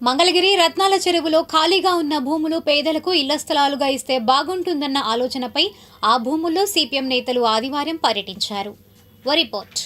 మంగళగిరి రత్నాల చెరువులో ఖాళీగా ఉన్న భూములు పేదలకు ఇళ్ల స్థలాలుగా ఇస్తే బాగుంటుందన్న ఆలోచనపై ఆ భూముల్లో సిపిఎం నేతలు ఆదివారం పర్యటించారు. రిపోర్ట్.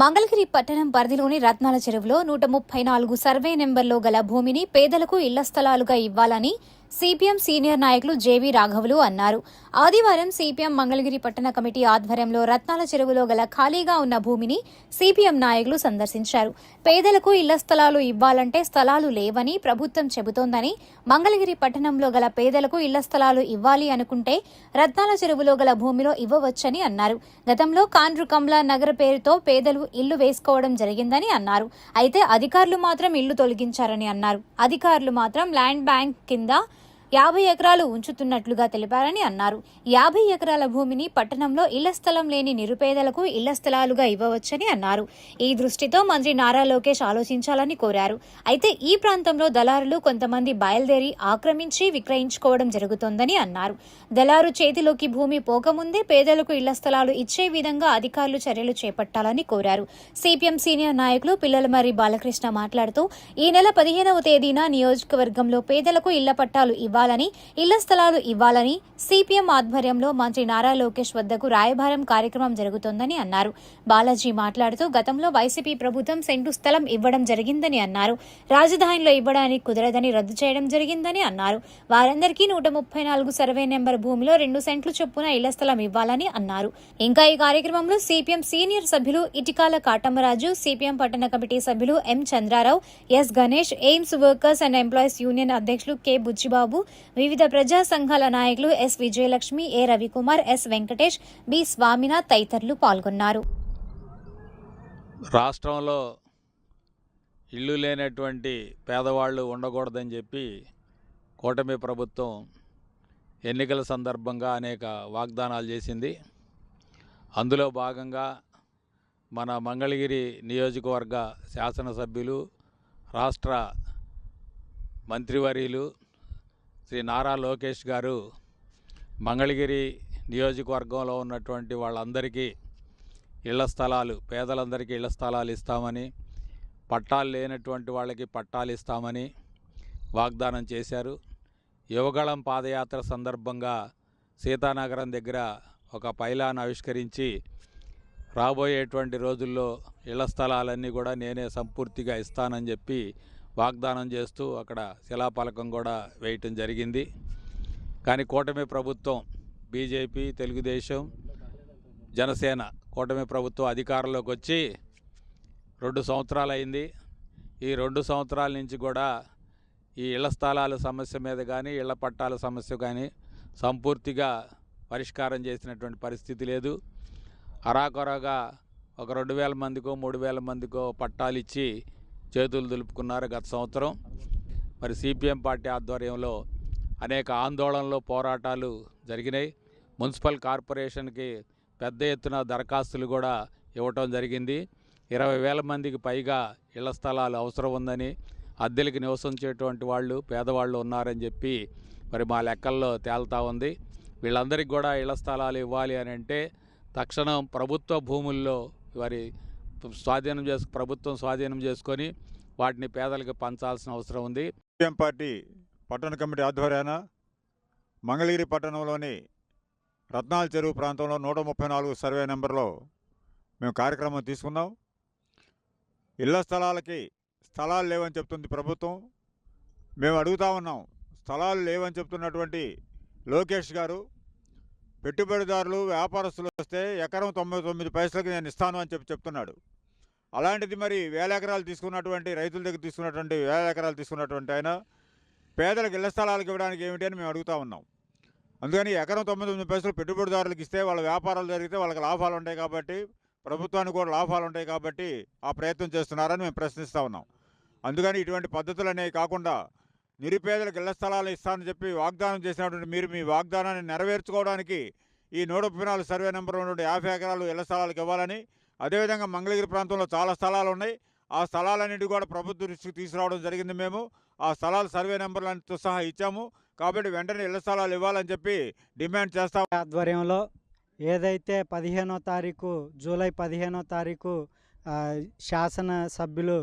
మంగళగిరి పట్టణం పరిధిలోని రత్నాల చెరువులో 134 సర్వే నెంబర్లో గల భూమిని పేదలకు ఇళ్ల స్థలాలుగా ఇవ్వాలని సిపిఎం సీనియర్ నాయకులు జేవీ రాఘవులు అన్నారు. ఆదివారం సిపిఎం మంగళగిరి పట్టణ కమిటీ ఆధ్వర్యంలో రత్నాల చెరువులో గల ఖాళీగా ఉన్న భూమిని సిపిఎం నాయకులు సందర్శించారు. పేదలకు ఇళ్ల స్థలాలు ఇవ్వాలంటే స్థలాలు లేవని ప్రభుత్వం చెబుతోందని, మంగళగిరి పట్టణంలో గల పేదలకు ఇళ్ల స్థలాలు ఇవ్వాలి అనుకుంటే రత్నాల చెరువులో గల భూమిలో ఇవ్వవచ్చని అన్నారు. గతంలో కాండ్రు కమలా నగర్ పేరుతో పేదలు ఇల్లు వేసుకోవడం జరిగిందని అన్నారు. అయితే అధికారులు మాత్రం ఇల్లు తొలగించారని అన్నారు. అధికారులు మాత్రం ల్యాండ్ బ్యాంక్ కింద 50 ఎకరాలు ఉంచుతున్నట్లుగా తెలిపారని అన్నారు. 50 ఎకరాల భూమిని పట్టణంలో ఇళ్ల స్థలం లేని నిరుపేదలకు ఇళ్ల స్థలాలుగా ఇవ్వవచ్చని అన్నారు. ఈ దృష్టితో మంత్రి నారా లోకేష్ ఆలోచించాలని కోరారు. అయితే ఈ ప్రాంతంలో దళారులు కొంతమంది బయలుదేరి ఆక్రమించి విక్రయించుకోవడం జరుగుతోందని అన్నారు. దళారు చేతిలోకి భూమి పోకముందే పేదలకు ఇళ్ల స్థలాలు ఇచ్చే విధంగా అధికారులు చర్యలు చేపట్టాలని కోరారు. సిపిఎం సీనియర్ నాయకులు పిల్లలమర్రి బాలకృష్ణ మాట్లాడుతూ, ఈ నెల 15వ తేదీన నియోజకవర్గంలో పేదలకు ఇళ్ల పట్టాలు ఇళ్ల స్థలాలు ఇవ్వాలని సిపిఎం ఆధ్వర్యంలో మంత్రి నారా లోకేష్ వద్దకు రాయబారం కార్యక్రమం జరుగుతోందని అన్నారు. బాలాజీ మాట్లాడుతూ, గతంలో వైసీపీ ప్రభుత్వం సెంటు స్థలం ఇవ్వడం జరిగిందని అన్నారు. రాజధానిలో ఇవ్వడానికి కుదరదని రద్దు చేయడం జరిగిందని అన్నారు. వారందరికీ 134 సర్వే నెంబర్ భూమిలో 2 సెంట్లు చొప్పున ఇళ్ల స్థలం ఇవ్వాలని అన్నారు. ఇంకా ఈ కార్యక్రమంలో సిపిఎం సీనియర్ సభ్యులు ఇటికాల కాటమరాజు, సిపిఎం పట్టణ కమిటీ సభ్యులు M Chandrarao, S Ganesh, AIIMS workers and employees union అధ్యక్షులు కె బుచ్చిబాబు, వివిధ ప్రజా సంఘాల నాయకులు S Vijayalakshmi, A Ravikumar, S Venkatesh, B Swaminath తదితరులు పాల్గొన్నారు. రాష్ట్రంలో ఇల్లు లేనటువంటి పేదవాళ్ళు ఉండకూడదని చెప్పి కూటమి ప్రభుత్వం ఎన్నికల సందర్భంగా అనేక వాగ్దానాలు చేసింది. అందులో భాగంగా మన మంగళగిరి నియోజకవర్గ శాసనసభ్యులు, రాష్ట్ర మంత్రివర్యులు శ్రీ నారా లోకేష్ గారు మంగళగిరి నియోజకవర్గంలో ఉన్నటువంటి వాళ్ళందరికీ ఇళ్ల స్థలాలు, పేదలందరికీ ఇళ్ల స్థలాలు ఇస్తామని, పట్టాలు లేనటువంటి వాళ్ళకి పట్టాలు ఇస్తామని వాగ్దానం చేశారు. యువగళం పాదయాత్ర సందర్భంగా సీతానగరం దగ్గర ఒక పైలాన్ ఆవిష్కరించి రాబోయేటువంటి రోజుల్లో ఇళ్ల స్థలాలన్నీ కూడా నేనే సంపూర్తిగా ఇస్తానని చెప్పి వాగ్దానం చేస్తూ అక్కడ శిలాఫలకం కూడా వేయటం జరిగింది. కానీ కూటమి ప్రభుత్వం, బీజేపీ, తెలుగుదేశం, జనసేన కూటమి ప్రభుత్వం అధికారంలోకి వచ్చి 2 సంవత్సరాలు అయింది. ఈ 2 సంవత్సరాల నుంచి కూడా ఈ ఇళ్ల స్థలాల సమస్య మీద కానీ, ఇళ్ల పట్టాల సమస్య కానీ సంపూర్తిగా పరిష్కారం చేసినటువంటి పరిస్థితి లేదు. అరాకొరగా ఒక 2000 మందికో 3000 మందికో పట్టాలు ఇచ్చి చేతులు దులుపుకున్నారు గత సంవత్సరం. మరి సిపిఎం పార్టీ ఆధ్వర్యంలో అనేక ఆందోళనలు, పోరాటాలు జరిగినాయి. మున్సిపల్ కార్పొరేషన్కి పెద్ద ఎత్తున దరఖాస్తులు కూడా ఇవ్వటం జరిగింది. 20,000 మందికి పైగా ఇళ్ల స్థలాలు అవసరం ఉందని, అద్దెలకి నివసించేటువంటి వాళ్ళు, పేదవాళ్ళు ఉన్నారని చెప్పి మరి మా లెక్కల్లో తేల్తా ఉంది. వీళ్ళందరికీ కూడా ఇళ్ల స్థలాలు ఇవ్వాలి అని అంటే తక్షణం ప్రభుత్వ భూముల్లో వారి ప్రభుత్వం స్వాధీనం చేసుకొని వాటిని పేదలకు పంచాల్సిన అవసరం ఉంది. సిపిఎం పార్టీ పట్టణ కమిటీ ఆధ్వర్యాన మంగళగిరి పట్టణంలోని రత్నాల చెరువు ప్రాంతంలో 134 సర్వే నెంబర్లో మేము కార్యక్రమం తీసుకున్నాం. ఇళ్ల స్థలాలకి స్థలాలు లేవని చెప్తుంది ప్రభుత్వం. మేము అడుగుతా ఉన్నాం, స్థలాలు లేవని చెప్తున్నటువంటి లోకేష్ గారు, పెట్టుబడిదారులు, వ్యాపారస్తులు వస్తే ఎకరం 99 పైసలకి నేను ఇస్తాను అని చెప్తున్నాడు. అలాంటిది మరి 1000 ఎకరాలు తీసుకున్నటువంటి రైతుల దగ్గర తీసుకున్నటువంటి 1000 ఎకరాలు తీసుకున్నటువంటి ఆయన పేదలకు ఇళ్ల స్థలాలకు ఇవ్వడానికి ఏమిటి అని మేము అడుగుతా ఉన్నాం. అందుకని ఎకరం 99 పైసలు పెట్టుబడిదారులకు ఇస్తే వాళ్ళ వ్యాపారాలు జరిగితే వాళ్ళకి లాభాలు ఉంటాయి కాబట్టి, ప్రభుత్వానికి కూడా లాభాలు ఉంటాయి కాబట్టి ఆ ప్రయత్నం చేస్తున్నారని మేము ప్రశ్నిస్తూ ఉన్నాం. అందుకని ఇటువంటి పద్ధతులు అనేవి కాకుండా నిరుపేదలకు ఇళ్ల స్థలాలు ఇస్తానని చెప్పి వాగ్దానం చేసినటువంటి మీరు మీ వాగ్దానాన్ని నెరవేర్చుకోవడానికి ఈ 134 సర్వే నెంబర్ ఉన్నటువంటి 50 ఎకరాలు ఇళ్ల స్థలాలకు ఇవ్వాలని, అదేవిధంగా మంగళగిరి ప్రాంతంలో చాలా స్థలాలు ఉన్నాయి. ఆ స్థలాలన్నింటి కూడా ప్రభుత్వ దృష్టికి తీసుకురావడం జరిగింది. మేము ఆ స్థలాల సర్వే నెంబర్లతో సహా ఇచ్చాము. కాబట్టి వెంటనే ఇళ్ల స్థలాలు ఇవ్వాలని చెప్పి డిమాండ్ చేస్తాం. ఆధ్వర్యంలో ఏదైతే 15వ తారీఖు, జూలై 15వ తారీఖు శాసన సభ్యులు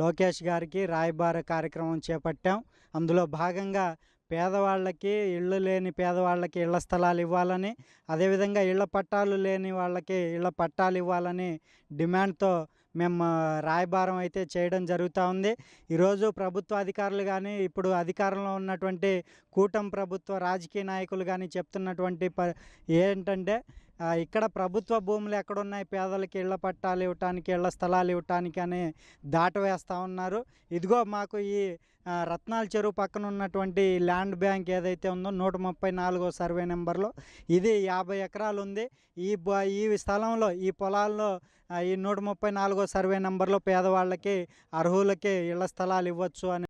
లోకేష్ గారికి రాయబార కార్యక్రమం చేపట్టాం. అందులో భాగంగా పేదవాళ్ళకి, ఇళ్ళు లేని పేదవాళ్ళకి ఇళ్ల స్థలాలు ఇవ్వాలని, అదేవిధంగా ఇళ్ల పట్టాలు లేని వాళ్ళకి ఇళ్ల పట్టాలు ఇవ్వాలని డిమాండ్తో మేము రాయబారం అయితే చేయడం జరుగుతూ ఉంది. ఈరోజు ప్రభుత్వ అధికారులు కానీ, ఇప్పుడు అధికారంలో ఉన్నటువంటి కూటమి ప్రభుత్వ రాజకీయ నాయకులు కానీ చెప్తున్నటువంటి ఏంటంటే ఇక్కడ ప్రభుత్వ భూములు ఎక్కడున్నాయి పేదలకి ఇళ్ల పట్టాలు ఇవ్వటానికి, ఇళ్ల స్థలాలు ఇవ్వటానికి అని దాటవేస్తూ ఉన్నారు. ఇదిగో మాకు ఈ రత్నాల చెరువు పక్కన ఉన్నటువంటి ల్యాండ్ బ్యాంక్ ఏదైతే ఉందో 134వ సర్వే నెంబర్లో ఇది 50 ఎకరాలు ఉంది. ఈ స్థలంలో, ఈ పొలాల్లో ఈ 134వ సర్వే నెంబర్లో పేదవాళ్ళకి, అర్హులకి ఇళ్ల స్థలాలు ఇవ్వచ్చు అని